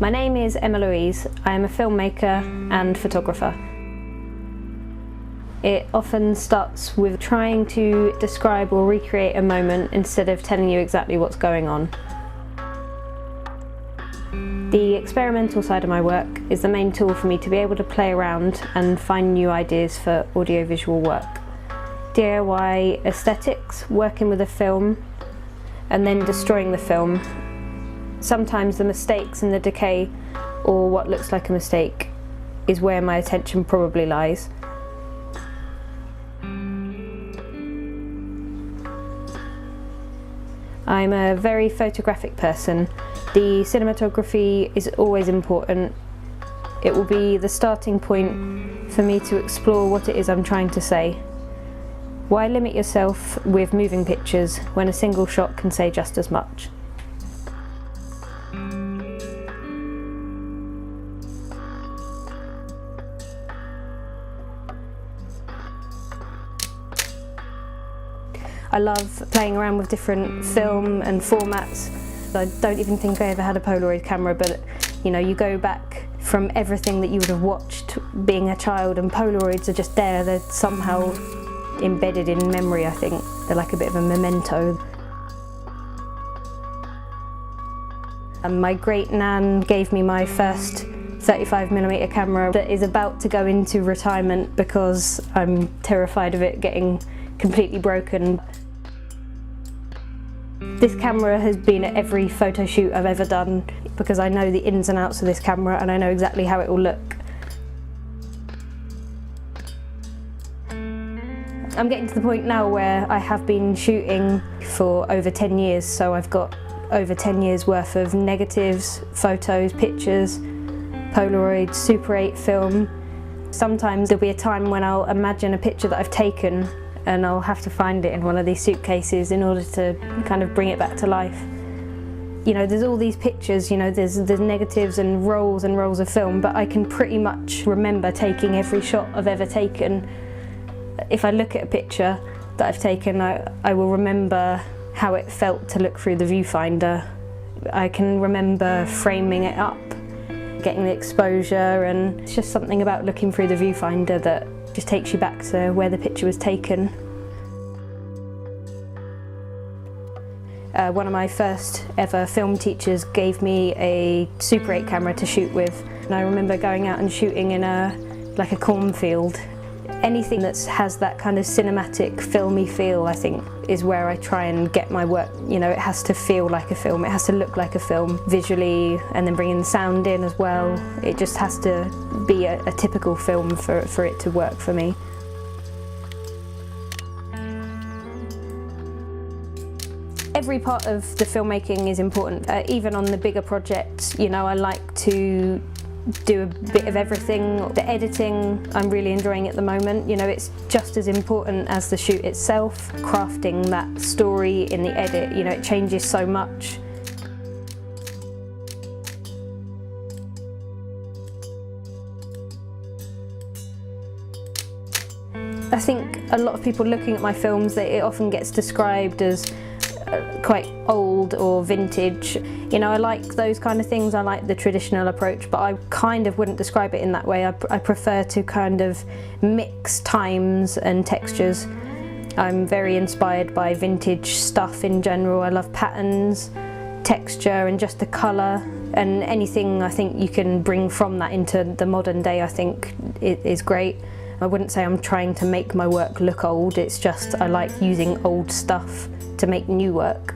My name is Emmalouise. I am a filmmaker and photographer. It often starts with trying to describe or recreate a moment instead of telling you exactly what's going on. The experimental side of my work is the main tool for me to be able to play around and find new ideas for audiovisual work. DIY aesthetics, working with a film, and then destroying the film. Sometimes the mistakes and the decay, or what looks like a mistake, is where my attention probably lies. I'm a very photographic person. The cinematography is always important. It will be the starting point for me to explore what it is I'm trying to say. Why limit yourself with moving pictures when a single shot can say just as much? I love playing around with different film and formats. I don't even think I ever had a Polaroid camera, but you go back from everything that you would have watched being a child, and Polaroids are just there. They're somehow embedded in memory, I think. They're like a bit of a memento. And my great-nan gave me my first 35mm camera that is about to go into retirement because I'm terrified of it getting completely broken. This camera has been at every photo shoot I've ever done because I know the ins and outs of this camera and I know exactly how it will look. I'm getting to the point now where I have been shooting for over 10 years, so I've got over 10 years worth of negatives, photos, pictures, Polaroid, Super 8 film. Sometimes there'll be a time when I'll imagine a picture that I've taken and I'll have to find it in one of these suitcases in order to kind of bring it back to life. There's all these pictures, there's negatives and rolls of film, but I can pretty much remember taking every shot I've ever taken. If I look at a picture that I've taken, I will remember how it felt to look through the viewfinder. I can remember framing it up, getting the exposure, and it's just something about looking through the viewfinder that just takes you back to where the picture was taken. One of my first ever film teachers gave me a Super 8 camera to shoot with, and I remember going out and shooting in a cornfield. Anything that has that kind of cinematic, filmy feel, I think, is where I try and get my work. It has to feel like a film, it has to look like a film visually, and then bringing the sound in as well. It just has to be a typical film for it to work for me. Every part of the filmmaking is important. Even on the bigger projects, I like to do a bit of everything. The editing, I'm really enjoying at the moment. It's just as important as the shoot itself. Crafting that story in the edit, it changes so much. I think a lot of people looking at my films, it often gets described as quite old or vintage. I like those kind of things. I like the traditional approach, but I kind of wouldn't describe it in that way. I prefer to kind of mix times and textures. I'm very inspired by vintage stuff in general. I love patterns, texture, and just the colour, and anything I think you can bring from that into the modern day, I think it is great. I wouldn't say I'm trying to make my work look old, it's just I like using old stuff to make new work.